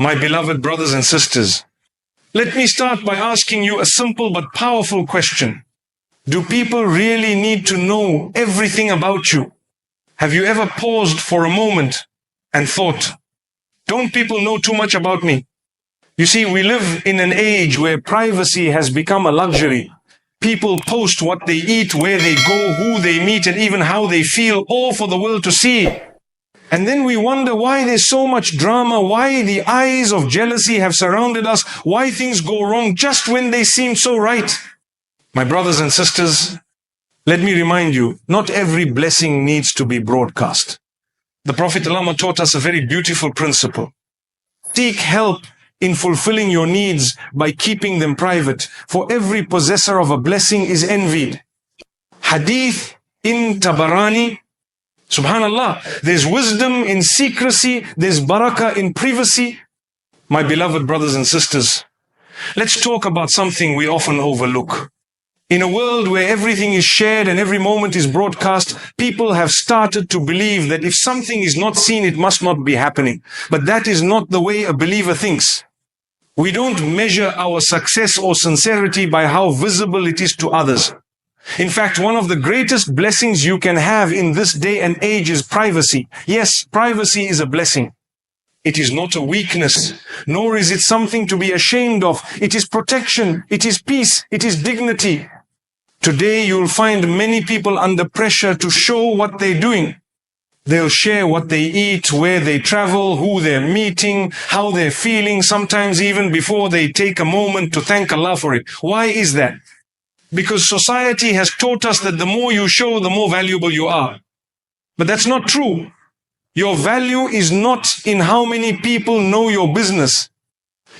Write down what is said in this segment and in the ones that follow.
My beloved brothers and sisters, let me start by asking you a simple but powerful question. Do people really need to know everything about you? Have you ever paused for a moment and thought, don't people know too much about me? You see, we live in an age where privacy has become a luxury. People post what they eat, where they go, who they meet, and even how they feel, all for the world to see. And then we wonder why there's so much drama, why the eyes of jealousy have surrounded us, why things go wrong just when they seem so right. My brothers and sisters, let me remind you, not every blessing needs to be broadcast. The Prophet ﷺ taught us a very beautiful principle. Seek help in fulfilling your needs by keeping them private, for every possessor of a blessing is envied. Hadith in Tabarani. Subhanallah, there's wisdom in secrecy, there's barakah in privacy. My beloved brothers and sisters, let's talk about something we often overlook. In a world where everything is shared and every moment is broadcast, people have started to believe that if something is not seen, it must not be happening. But that is not the way a believer thinks. We don't measure our success or sincerity by how visible it is to others. In fact, one of the greatest blessings you can have in this day and age is privacy. Yes, privacy is a blessing. It is not a weakness, nor is it something to be ashamed of. It is protection, it is peace, it is dignity. Today you'll find many people under pressure to show what they're doing. They'll share what they eat, where they travel, who they're meeting, how they're feeling, sometimes even before they take a moment to thank Allah for it. Why is that? Because society has taught us that the more you show, the more valuable you are. But that's not true. Your value is not in how many people know your business.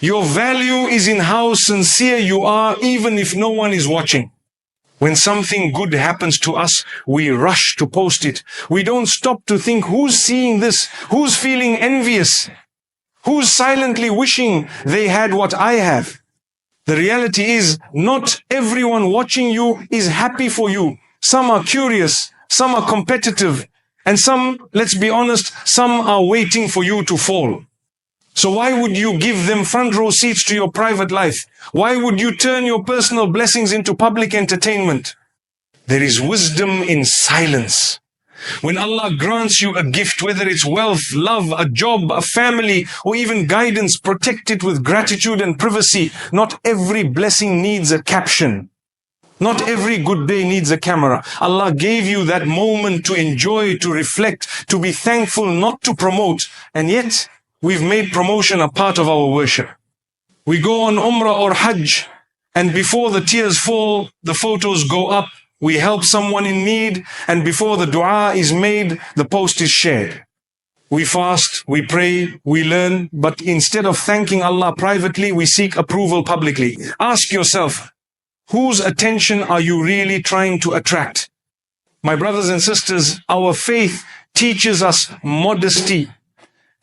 Your value is in how sincere you are, even if no one is watching. When something good happens to us, we rush to post it. We don't stop to think, who's seeing this? Who's feeling envious? Who's silently wishing they had what I have? The reality is, not everyone watching you is happy for you. Some are curious, some are competitive, and some, let's be honest, some are waiting for you to fall. So why would you give them front row seats to your private life? Why would you turn your personal blessings into public entertainment? There is wisdom in silence. When Allah grants you a gift, whether it's wealth, love, a job, a family, or even guidance, protect it with gratitude and privacy. Not every blessing needs a caption. Not every good day needs a camera. Allah gave you that moment to enjoy, to reflect, to be thankful, not to promote. And yet, we've made promotion a part of our worship. We go on Umrah or Hajj, and before the tears fall, the photos go up. We help someone in need, and before the dua is made, the post is shared. We fast, we pray, we learn, but instead of thanking Allah privately, we seek approval publicly. Ask yourself, whose attention are you really trying to attract? My brothers and sisters, our faith teaches us modesty.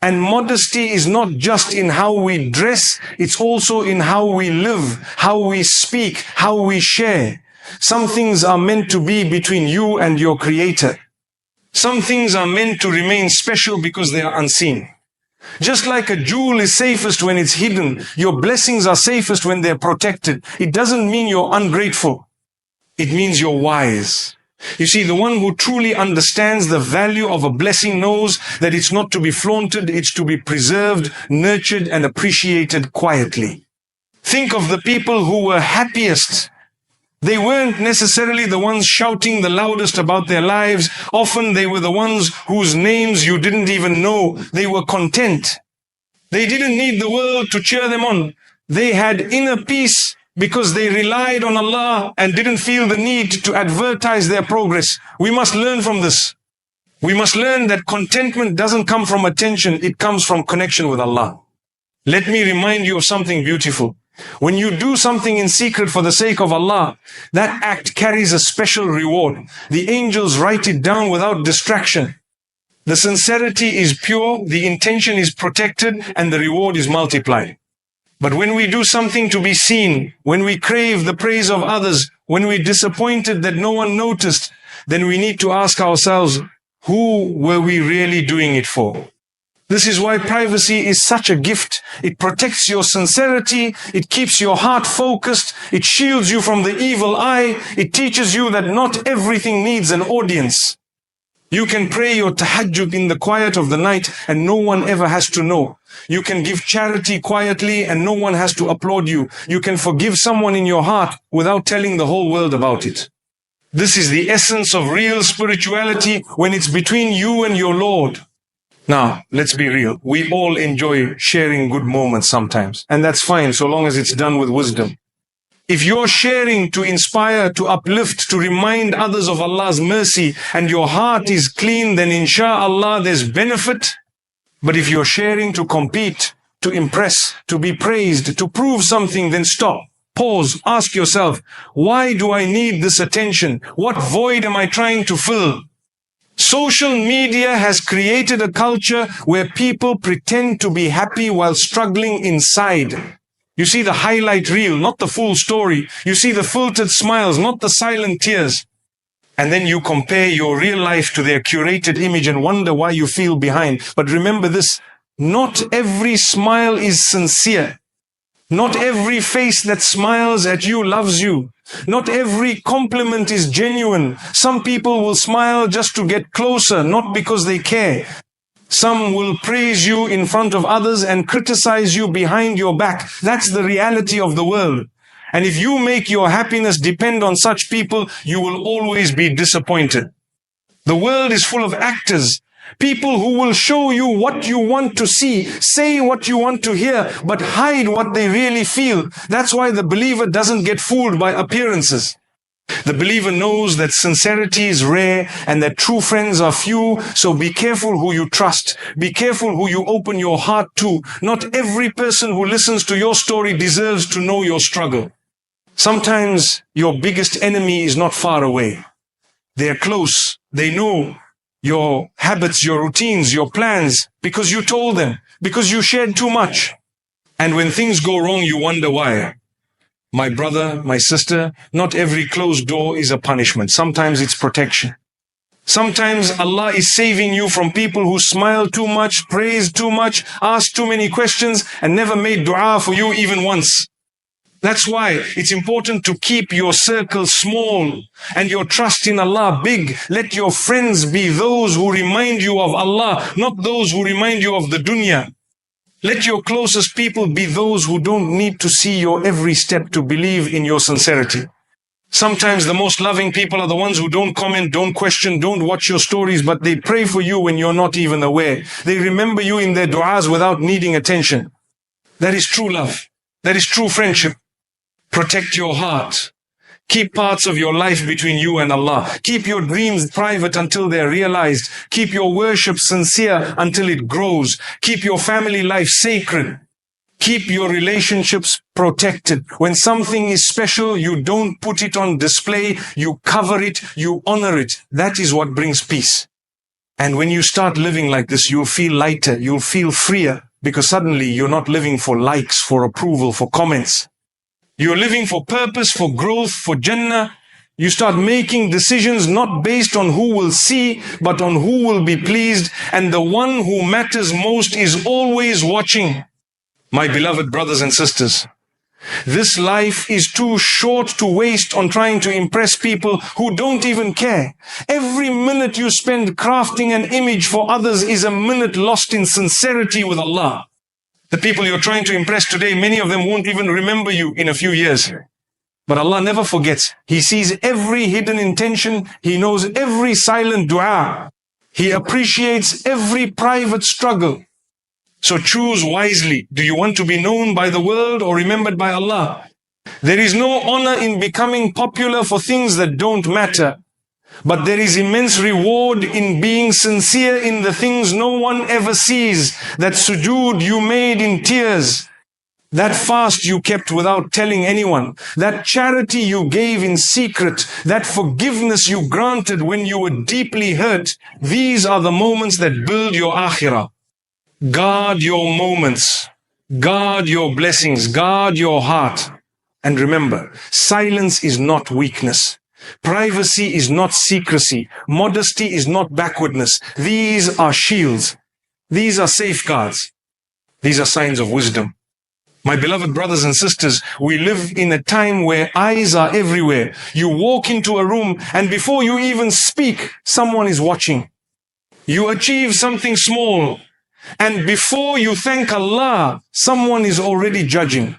And modesty is not just in how we dress, it's also in how we live, how we speak, how we share. Some things are meant to be between you and your Creator. Some things are meant to remain special because they are unseen. Just like a jewel is safest when it's hidden, your blessings are safest when they're protected. It doesn't mean you're ungrateful. It means you're wise. You see, the one who truly understands the value of a blessing knows that it's not to be flaunted, it's to be preserved, nurtured, and appreciated quietly. Think of the people who were happiest. They weren't necessarily the ones shouting the loudest about their lives. Often they were the ones whose names you didn't even know. They were content. They didn't need the world to cheer them on. They had inner peace because they relied on Allah and didn't feel the need to advertise their progress. We must learn from this. We must learn that contentment doesn't come from attention. It comes from connection with Allah. Let me remind you of something beautiful. When you do something in secret for the sake of Allah, that act carries a special reward. The angels write it down without distraction. The sincerity is pure, the intention is protected, and the reward is multiplied. But when we do something to be seen, when we crave the praise of others, when we're disappointed that no one noticed, then we need to ask ourselves, who were we really doing it for? This is why privacy is such a gift. It protects your sincerity. It keeps your heart focused. It shields you from the evil eye. It teaches you that not everything needs an audience. You can pray your tahajjud in the quiet of the night and no one ever has to know. You can give charity quietly and no one has to applaud you. You can forgive someone in your heart without telling the whole world about it. This is the essence of real spirituality when it's between you and your Lord. Now, let's be real. We all enjoy sharing good moments sometimes. And that's fine so long as it's done with wisdom. If you're sharing to inspire, to uplift, to remind others of Allah's mercy and your heart is clean, then insha'Allah there's benefit. But if you're sharing to compete, to impress, to be praised, to prove something, then stop. Pause. Ask yourself, why do I need this attention? What void am I trying to fill? Social media has created a culture where people pretend to be happy while struggling inside. You see the highlight reel, not the full story. You see the filtered smiles, not the silent tears. And then you compare your real life to their curated image and wonder why you feel behind. But remember this, not every smile is sincere. Not every face that smiles at you loves you. Not every compliment is genuine. Some people will smile just to get closer, not because they care. Some will praise you in front of others and criticize you behind your back. That's the reality of the world. And if you make your happiness depend on such people, you will always be disappointed. The world is full of actors. People who will show you what you want to see, say what you want to hear, but hide what they really feel. That's why the believer doesn't get fooled by appearances. The believer knows that sincerity is rare and that true friends are few, so be careful who you trust. Be careful who you open your heart to. Not every person who listens to your story deserves to know your struggle. Sometimes your biggest enemy is not far away. They are close. They know your habits, your routines, your plans, because you told them, because you shared too much. And when things go wrong, you wonder why. My brother, my sister, not every closed door is a punishment. Sometimes it's protection. Sometimes Allah is saving you from people who smile too much, praise too much, ask too many questions, and never made dua for you even once. That's why it's important to keep your circle small and your trust in Allah big. Let your friends be those who remind you of Allah, not those who remind you of the dunya. Let your closest people be those who don't need to see your every step to believe in your sincerity. Sometimes the most loving people are the ones who don't comment, don't question, don't watch your stories, but they pray for you when you're not even aware. They remember you in their du'as without needing attention. That is true love. That is true friendship. Protect your heart. Keep parts of your life between you and Allah. Keep your dreams private until they're realized. Keep your worship sincere until it grows. Keep your family life sacred. Keep your relationships protected. When something is special, you don't put it on display. You cover it. You honor it. That is what brings peace. And when you start living like this, you'll feel lighter. You'll feel freer because suddenly you're not living for likes, for approval, for comments. You're living for purpose, for growth, for Jannah. You start making decisions not based on who will see, but on who will be pleased. And the one who matters most is always watching. My beloved brothers and sisters, this life is too short to waste on trying to impress people who don't even care. Every minute you spend crafting an image for others is a minute lost in sincerity with Allah. The people you're trying to impress today, many of them won't even remember you in a few years. But Allah never forgets. He sees every hidden intention. He knows every silent dua. He appreciates every private struggle. So choose wisely. Do you want to be known by the world or remembered by Allah? There is no honor in becoming popular for things that don't matter. But there is immense reward in being sincere in the things no one ever sees. That sujood you made in tears. That fast you kept without telling anyone. That charity you gave in secret. That forgiveness you granted when you were deeply hurt. These are the moments that build your akhirah. Guard your moments. Guard your blessings. Guard your heart. And remember, silence is not weakness. Privacy is not secrecy. Modesty is not backwardness. These are shields. These are safeguards. These are signs of wisdom. My beloved brothers and sisters, we live in a time where eyes are everywhere. You walk into a room and before you even speak, someone is watching. You achieve something small and before you thank Allah, someone is already judging.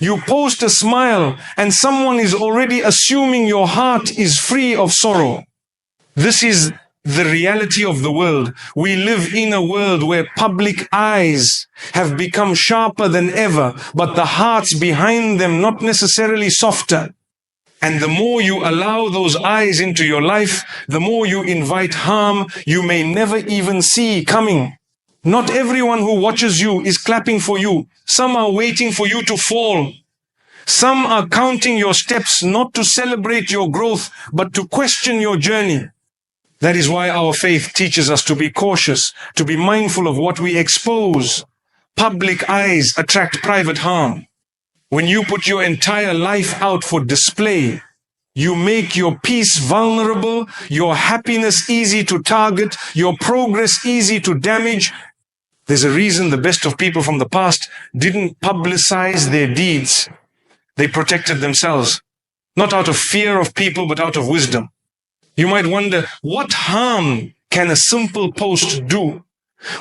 You post a smile and someone is already assuming your heart is free of sorrow. This is the reality of the world. We live in a world where public eyes have become sharper than ever, but the hearts behind them not necessarily softer. And the more you allow those eyes into your life, the more you invite harm you may never even see coming. Not everyone who watches you is clapping for you. Some are waiting for you to fall. Some are counting your steps not to celebrate your growth, but to question your journey. That is why our faith teaches us to be cautious, to be mindful of what we expose. Public eyes attract private harm. When you put your entire life out for display, you make your peace vulnerable, your happiness easy to target, your progress easy to damage. There's a reason the best of people from the past didn't publicize their deeds. They protected themselves, not out of fear of people, but out of wisdom. You might wonder, what harm can a simple post do?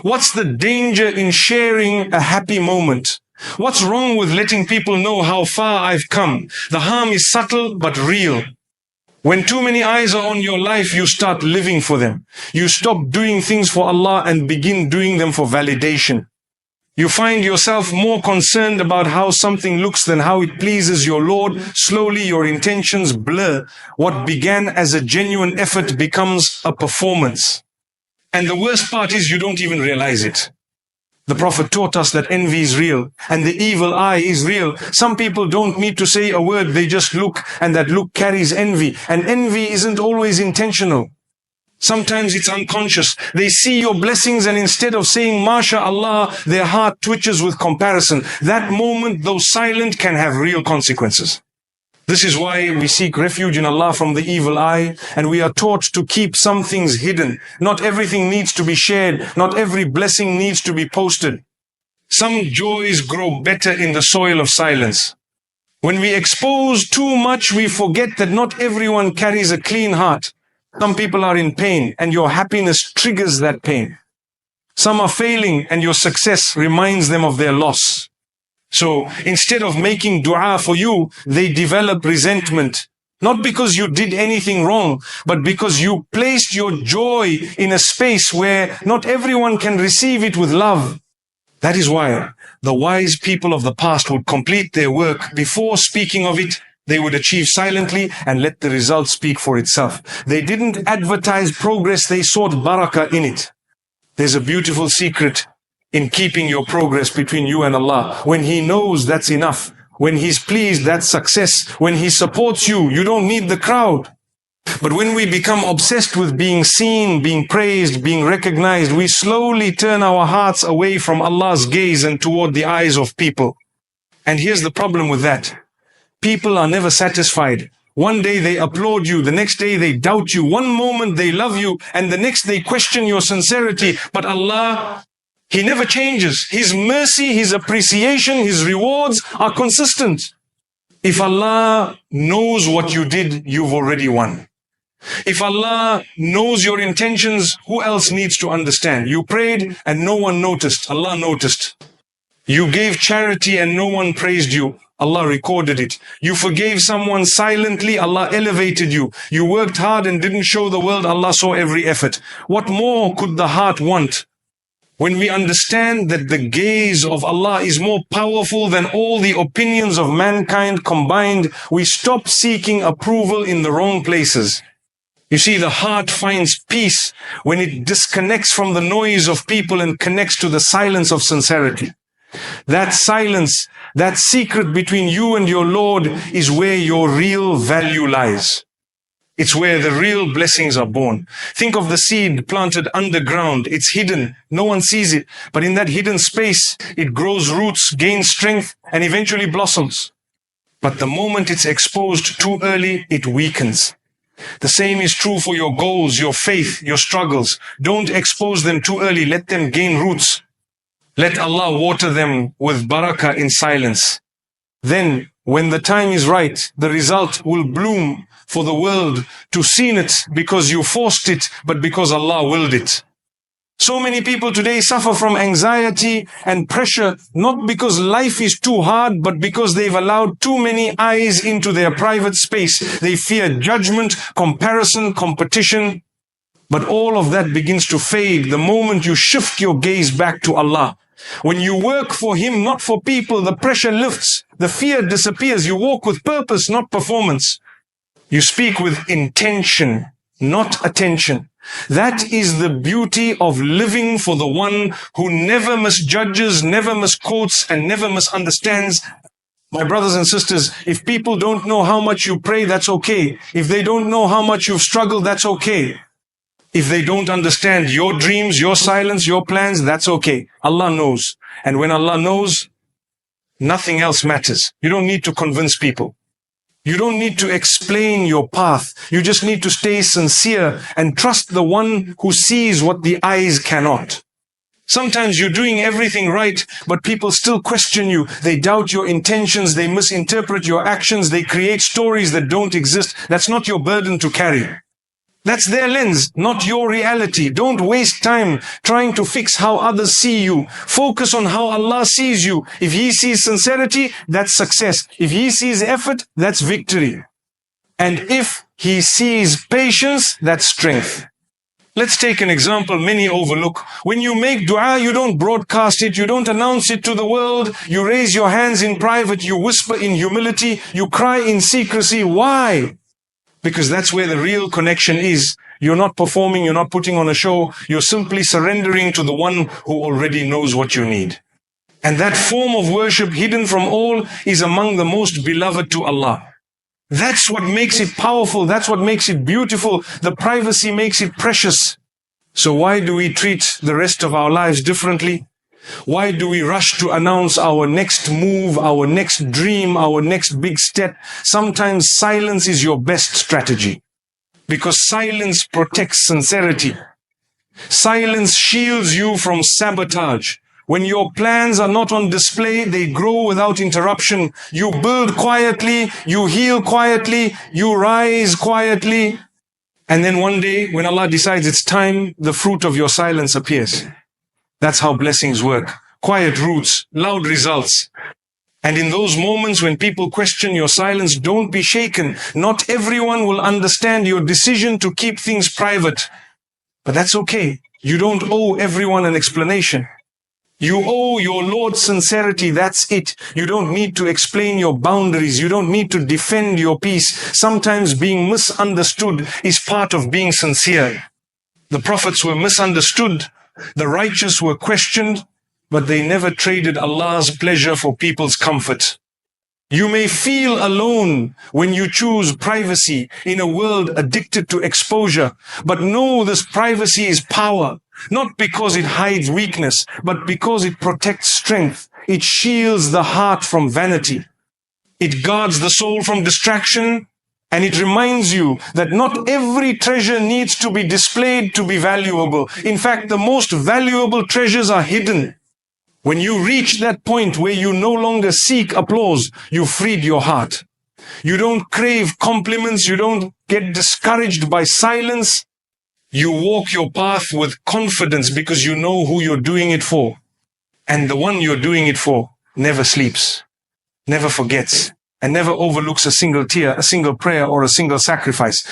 What's the danger in sharing a happy moment? What's wrong with letting people know how far I've come? The harm is subtle but real. When too many eyes are on your life, you start living for them. You stop doing things for Allah and begin doing them for validation. You find yourself more concerned about how something looks than how it pleases your Lord. Slowly your intentions blur. What began as a genuine effort becomes a performance. And the worst part is you don't even realize it. The Prophet taught us that envy is real and the evil eye is real. Some people don't need to say a word, they just look, and that look carries envy. And envy isn't always intentional. Sometimes it's unconscious. They see your blessings and instead of saying MashaAllah, their heart twitches with comparison. That moment, though silent, can have real consequences. This is why we seek refuge in Allah from the evil eye, and we are taught to keep some things hidden. Not everything needs to be shared. Not every blessing needs to be posted. Some joys grow better in the soil of silence. When we expose too much, we forget that not everyone carries a clean heart. Some people are in pain and your happiness triggers that pain. Some are failing and your success reminds them of their loss. So instead of making dua for you, they develop resentment. Not because you did anything wrong, but because you placed your joy in a space where not everyone can receive it with love. That is why the wise people of the past would complete their work before speaking of it. They would achieve silently and let the result speak for itself. They didn't advertise progress, they sought barakah in it. There's a beautiful secret in keeping your progress between you and Allah. When He knows, that's enough. When He's pleased, that's success. When He supports you, you don't need the crowd. But when we become obsessed with being seen, being praised, being recognized, we slowly turn our hearts away from Allah's gaze and toward the eyes of people. And here's the problem with that. People are never satisfied. One day they applaud you, the next day they doubt you, one moment they love you, and the next they question your sincerity. But Allah, He never changes. His mercy, His appreciation, His rewards are consistent. If Allah knows what you did, you've already won. If Allah knows your intentions, who else needs to understand? You prayed and no one noticed. Allah noticed. You gave charity and no one praised you. Allah recorded it. You forgave someone silently, Allah elevated you. You worked hard and didn't show the world, Allah saw every effort. What more could the heart want? When we understand that the gaze of Allah is more powerful than all the opinions of mankind combined, we stop seeking approval in the wrong places. You see, the heart finds peace when it disconnects from the noise of people and connects to the silence of sincerity. That silence, that secret between you and your Lord is where your real value lies. It's where the real blessings are born. Think of the seed planted underground. It's hidden. No one sees it. But in that hidden space, it grows roots, gains strength, and eventually blossoms. But the moment it's exposed too early, it weakens. The same is true for your goals, your faith, your struggles. Don't expose them too early. Let them gain roots. Let Allah water them with barakah in silence. Then, when the time is right, the result will bloom for the world to see it because you forced it, but because Allah willed it. So many people today suffer from anxiety and pressure, not because life is too hard, but because they've allowed too many eyes into their private space. They fear judgment, comparison, competition. But all of that begins to fade the moment you shift your gaze back to Allah. When you work for Him, not for people, the pressure lifts, the fear disappears. You walk with purpose, not performance. You speak with intention, not attention. That is the beauty of living for the one who never misjudges, never misquotes, and never misunderstands. My brothers and sisters, if people don't know how much you pray, that's okay. If they don't know how much you've struggled, that's okay. If they don't understand your dreams, your silence, your plans, that's okay. Allah knows. And when Allah knows, nothing else matters. You don't need to convince people. You don't need to explain your path. You just need to stay sincere and trust the one who sees what the eyes cannot. Sometimes you're doing everything right, but people still question you. They doubt your intentions. They misinterpret your actions. They create stories that don't exist. That's not your burden to carry. That's their lens, not your reality. Don't waste time trying to fix how others see you. Focus on how Allah sees you. If He sees sincerity, that's success. If He sees effort, that's victory. And if He sees patience, that's strength. Let's take an example many overlook. When you make dua, you don't broadcast it, you don't announce it to the world, you raise your hands in private, you whisper in humility, you cry in secrecy. Why? Because that's where the real connection is. You're not performing, you're not putting on a show, you're simply surrendering to the one who already knows what you need. And that form of worship, hidden from all, is among the most beloved to Allah. That's what makes it powerful, that's what makes it beautiful. The privacy makes it precious. So why do we treat the rest of our lives differently? Why do we rush to announce our next move, our next dream, our next big step? Sometimes silence is your best strategy, because silence protects sincerity. Silence shields you from sabotage. When your plans are not on display, they grow without interruption. You build quietly, you heal quietly, you rise quietly. And then one day, when Allah decides it's time, the fruit of your silence appears. That's how blessings work. Quiet roots, loud results. And in those moments when people question your silence, don't be shaken. Not everyone will understand your decision to keep things private. But that's okay. You don't owe everyone an explanation. You owe your Lord sincerity, that's it. You don't need to explain your boundaries. You don't need to defend your peace. Sometimes being misunderstood is part of being sincere. The prophets were misunderstood. The righteous were questioned, but they never traded Allah's pleasure for people's comfort. You may feel alone when you choose privacy in a world addicted to exposure, but know this privacy is power, not because it hides weakness, but because it protects strength. It shields the heart from vanity. It guards the soul from distraction. And it reminds you that not every treasure needs to be displayed to be valuable. In fact, the most valuable treasures are hidden. When you reach that point where you no longer seek applause, you've freed your heart. You don't crave compliments. You don't get discouraged by silence. You walk your path with confidence because you know who you're doing it for. And the one you're doing it for never sleeps, never forgets, and never overlooks a single tear, a single prayer, or a single sacrifice.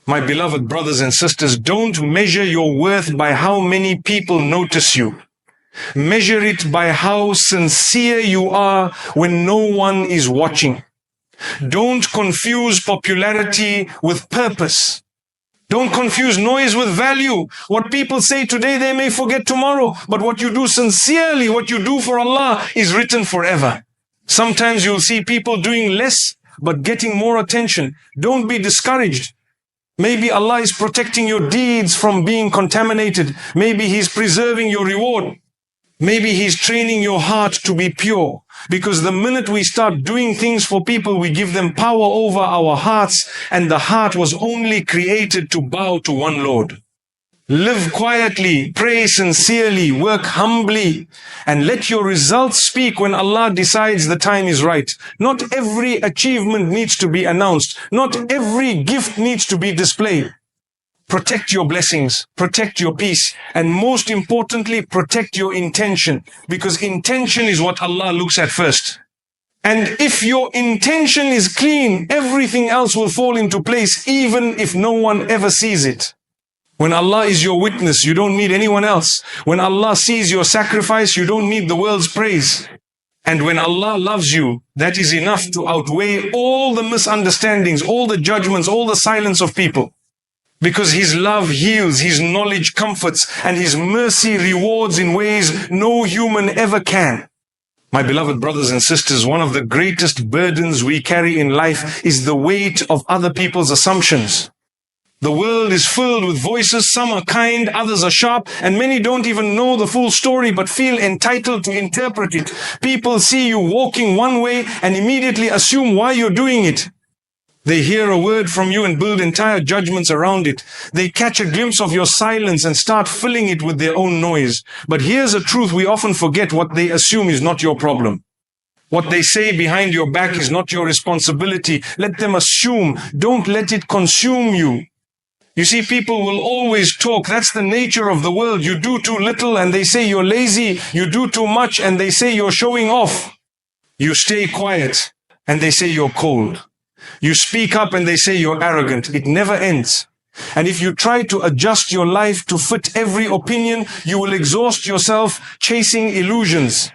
My beloved brothers and sisters, don't measure your worth by how many people notice you. Measure it by how sincere you are when no one is watching. Don't confuse popularity with purpose. Don't confuse noise with value. What people say today, they may forget tomorrow. But what you do sincerely, what you do for Allah, is written forever. Sometimes you'll see people doing less, but getting more attention. Don't be discouraged. Maybe Allah is protecting your deeds from being contaminated. Maybe He's preserving your reward. Maybe He's training your heart to be pure. Because the minute we start doing things for people, we give them power over our hearts, and the heart was only created to bow to one Lord. Live quietly, pray sincerely, work humbly, and let your results speak when Allah decides the time is right. Not every achievement needs to be announced. Not every gift needs to be displayed. Protect your blessings, protect your peace, and most importantly, protect your intention, because intention is what Allah looks at first. And if your intention is clean, everything else will fall into place, even if no one ever sees it. When Allah is your witness, you don't need anyone else. When Allah sees your sacrifice, you don't need the world's praise. And when Allah loves you, that is enough to outweigh all the misunderstandings, all the judgments, all the silence of people. Because His love heals, His knowledge comforts, and His mercy rewards in ways no human ever can. My beloved brothers and sisters, one of the greatest burdens we carry in life is the weight of other people's assumptions. The world is filled with voices. Some are kind, others are sharp, and many don't even know the full story but feel entitled to interpret it. People see you walking one way and immediately assume why you're doing it. They hear a word from you and build entire judgments around it. They catch a glimpse of your silence and start filling it with their own noise. But here's a truth we often forget: what they assume is not your problem. What they say behind your back is not your responsibility. Let them assume. Don't let it consume you. You see, people will always talk. That's the nature of the world. You do too little and they say you're lazy. You do too much and they say you're showing off. You stay quiet and they say you're cold. You speak up and they say you're arrogant. It never ends. And if you try to adjust your life to fit every opinion, you will exhaust yourself chasing illusions.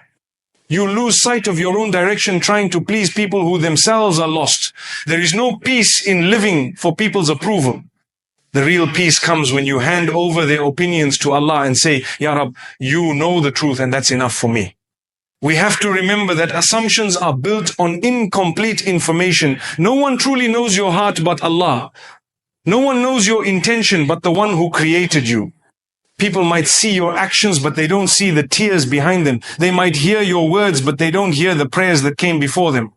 You lose sight of your own direction trying to please people who themselves are lost. There is no peace in living for people's approval. The real peace comes when you hand over their opinions to Allah and say, Ya Rab, you know the truth and that's enough for me. We have to remember that assumptions are built on incomplete information. No one truly knows your heart but Allah. No one knows your intention but the one who created you. People might see your actions but they don't see the tears behind them. They might hear your words but they don't hear the prayers that came before them.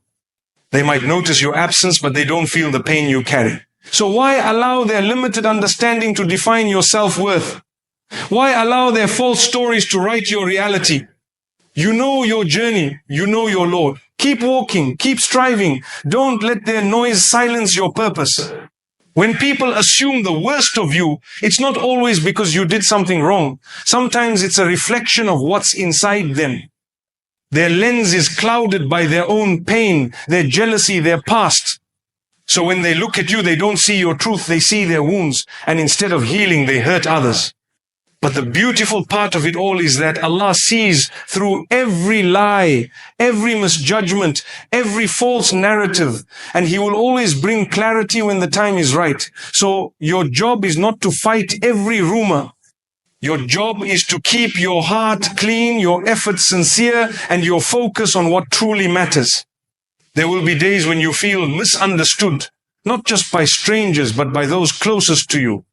They might notice your absence but they don't feel the pain you carry. So why allow their limited understanding to define your self-worth? Why allow their false stories to write your reality? You know your journey. You know your Lord. Keep walking. Keep striving. Don't let their noise silence your purpose. When people assume the worst of you, it's not always because you did something wrong. Sometimes it's a reflection of what's inside them. Their lens is clouded by their own pain, their jealousy, their past. So when they look at you, they don't see your truth, they see their wounds. And instead of healing, they hurt others. But the beautiful part of it all is that Allah sees through every lie, every misjudgment, every false narrative. And He will always bring clarity when the time is right. So your job is not to fight every rumor. Your job is to keep your heart clean, your efforts sincere, and your focus on what truly matters. There will be days when you feel misunderstood, not just by strangers, but by those closest to you.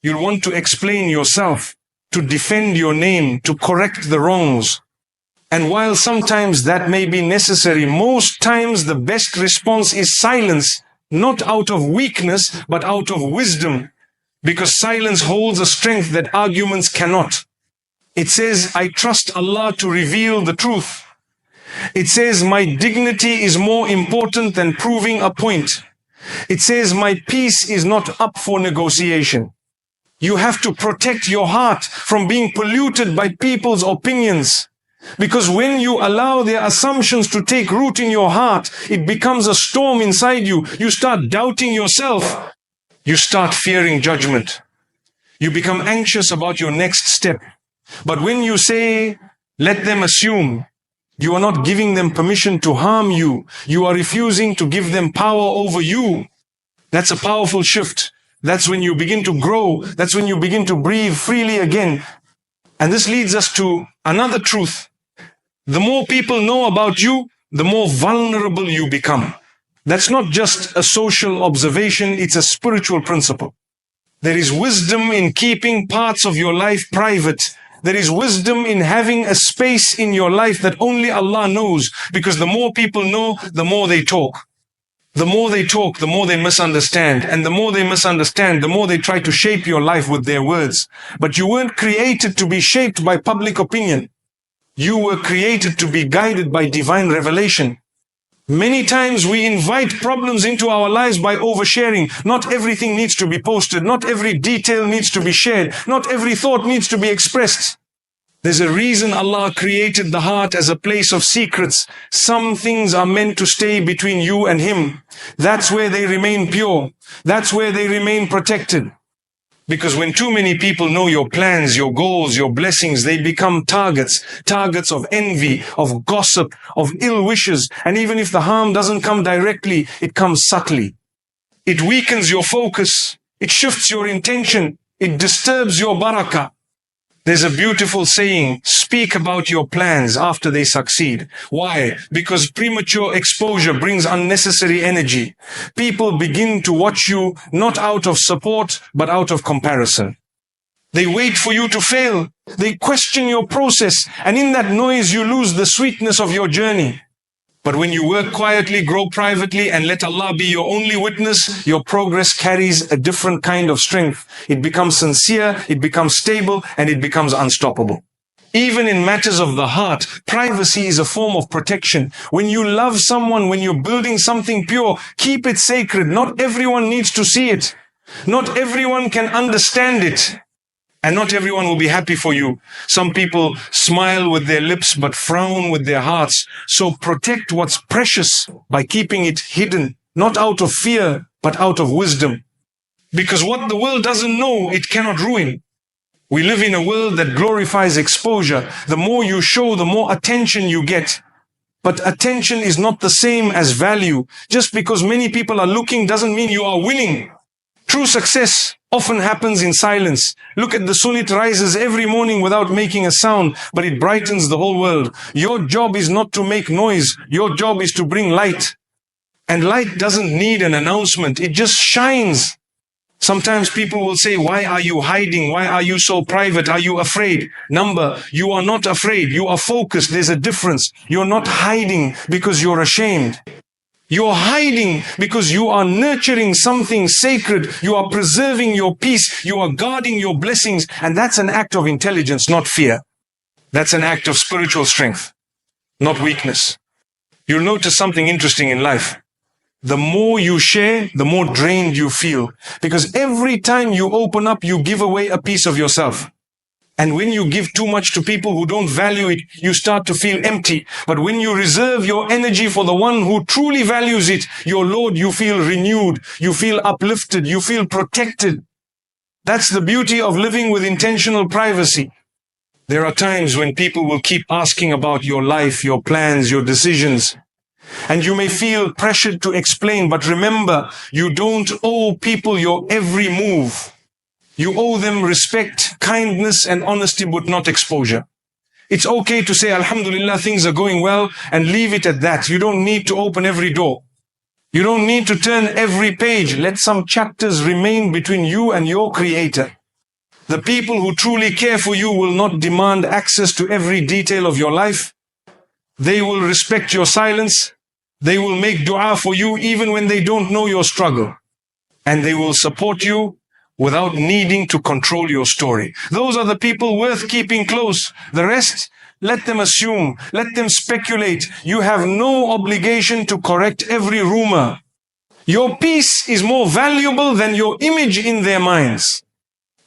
You'll want to explain yourself, to defend your name, to correct the wrongs. And while sometimes that may be necessary, most times the best response is silence, not out of weakness, but out of wisdom. Because silence holds a strength that arguments cannot. It says, I trust Allah to reveal the truth. It says, my dignity is more important than proving a point. It says, my peace is not up for negotiation. You have to protect your heart from being polluted by people's opinions. Because when you allow their assumptions to take root in your heart, it becomes a storm inside you. You start doubting yourself. You start fearing judgment. You become anxious about your next step. But when you say, let them assume, you are not giving them permission to harm you. You are refusing to give them power over you. That's a powerful shift. That's when you begin to grow. That's when you begin to breathe freely again. And this leads us to another truth. The more people know about you, the more vulnerable you become. That's not just a social observation, it's a spiritual principle. There is wisdom in keeping parts of your life private. There is wisdom in having a space in your life that only Allah knows, because the more people know, the more they talk. The more they talk, the more they misunderstand. And the more they misunderstand, the more they try to shape your life with their words. But you weren't created to be shaped by public opinion. You were created to be guided by divine revelation. Many times we invite problems into our lives by oversharing. Not everything needs to be posted. Not every detail needs to be shared. Not every thought needs to be expressed. There's a reason Allah created the heart as a place of secrets. Some things are meant to stay between you and Him. That's where they remain pure. That's where they remain protected. Because when too many people know your plans, your goals, your blessings, they become targets of envy, of gossip, of ill wishes. And even if the harm doesn't come directly, it comes subtly. It weakens your focus. It shifts your intention. It disturbs your barakah. There's a beautiful saying, speak about your plans after they succeed. Why? Because premature exposure brings unnecessary energy. People begin to watch you not out of support, but out of comparison. They wait for you to fail. They question your process. And in that noise, you lose the sweetness of your journey. But when you work quietly, grow privately, and let Allah be your only witness, your progress carries a different kind of strength. It becomes sincere, it becomes stable, and it becomes unstoppable. Even in matters of the heart, privacy is a form of protection. When you love someone, when you're building something pure, keep it sacred. Not everyone needs to see it. Not everyone can understand it. And not everyone will be happy for you. Some people smile with their lips but frown with their hearts. So protect what's precious by keeping it hidden, not out of fear, but out of wisdom. Because what the world doesn't know, it cannot ruin. We live in a world that glorifies exposure. The more you show, the more attention you get. But attention is not the same as value. Just because many people are looking doesn't mean you are winning. True success often happens in silence. Look at the sun, it rises every morning without making a sound, but it brightens the whole world. Your job is not to make noise. Your job is to bring light. And light doesn't need an announcement. It just shines. Sometimes people will say, why are you hiding? Why are you so private? Are you afraid? Number, you are not afraid. You are focused. There's a difference. You're not hiding because you're ashamed. You're hiding because you are nurturing something sacred. You are preserving your peace. You are guarding your blessings. And that's an act of intelligence, not fear. That's an act of spiritual strength, not weakness. You'll notice something interesting in life. The more you share, the more drained you feel. Because every time you open up, you give away a piece of yourself. And when you give too much to people who don't value it, you start to feel empty. But when you reserve your energy for the one who truly values it, your Lord, you feel renewed, you feel uplifted, you feel protected. That's the beauty of living with intentional privacy. There are times when people will keep asking about your life, your plans, your decisions. And you may feel pressured to explain, but remember, you don't owe people your every move. You owe them respect, kindness, and honesty, but not exposure. It's okay to say, Alhamdulillah, things are going well, and leave it at that. You don't need to open every door. You don't need to turn every page. Let some chapters remain between you and your Creator. The people who truly care for you will not demand access to every detail of your life. They will respect your silence. They will make dua for you even when they don't know your struggle. And they will support you without needing to control your story. Those are the people worth keeping close. The rest, let them assume, let them speculate. You have no obligation to correct every rumor. Your peace is more valuable than your image in their minds.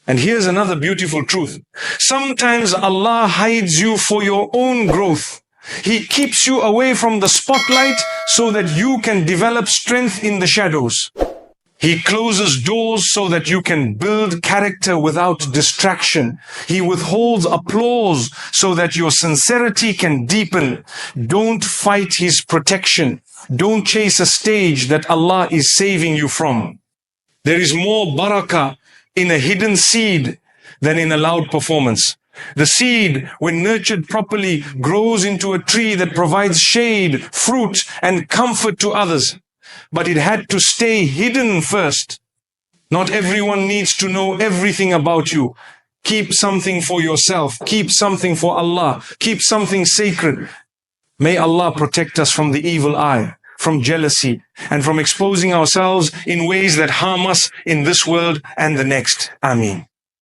And here's another beautiful truth. Sometimes Allah hides you for your own growth. He keeps you away from the spotlight so that you can develop strength in the shadows. He closes doors so that you can build character without distraction. He withholds applause so that your sincerity can deepen. Don't fight His protection. Don't chase a stage that Allah is saving you from. There is more barakah in a hidden seed than in a loud performance. The seed, when nurtured properly, grows into a tree that provides shade, fruit, and comfort to others. But it had to stay hidden first. Not everyone needs to know everything about you. Keep something for yourself. Keep something for Allah. Keep something sacred. May Allah protect us from the evil eye, from jealousy, and from exposing ourselves in ways that harm us in this world and the next. Ameen.